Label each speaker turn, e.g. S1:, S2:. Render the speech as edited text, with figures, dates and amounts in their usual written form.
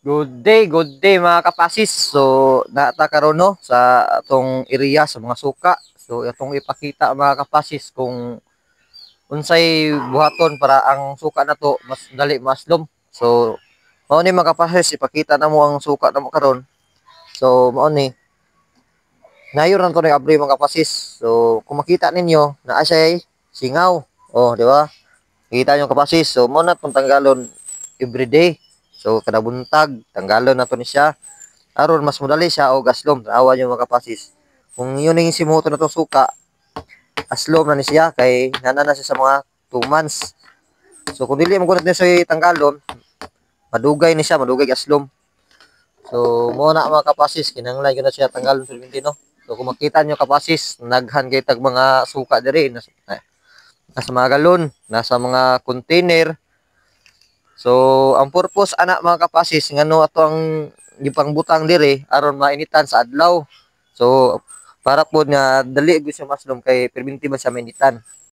S1: Good day mga kapasis. So, naata karon no sa atong area sa mga suka. So, atong ipakita mga kapasis kung unsay buhaton para ang suka na to mas dali maslom. So, mao ni mga kapasis ipakita na mo ang suka na mo karon. So, mao ni nayor na to ni abri mga kapasis. So, kung makita ninyo naa siya singaw. Oh, di ba? Kita nyo kapasis. So, mo na tong tanggalon everyday. So, kada buntag tanggalon na to ni siya. Aron mas madali siya o gaslom. Awa nyo mga kapasis. Kung yun yung simuto na itong suka, aslom na ni siya kay nana na siya sa mga 2 months. So kung dili mo gunit niya siya tanggalon, madugay ni siya, madugay aslom. So mo na mga kapasis, kinanglan yun na siya tanggalon sa no. So kung makita nyo kapasis, naghan kay tag mga suka diri nasa mga galon, nasa mga container. So ang purpose ana mga kapasis ngano ato ang gipang butang diri aron mainitan sa adlaw. So para po nga dali gyud siya maslom kay perminti man siya mainitan.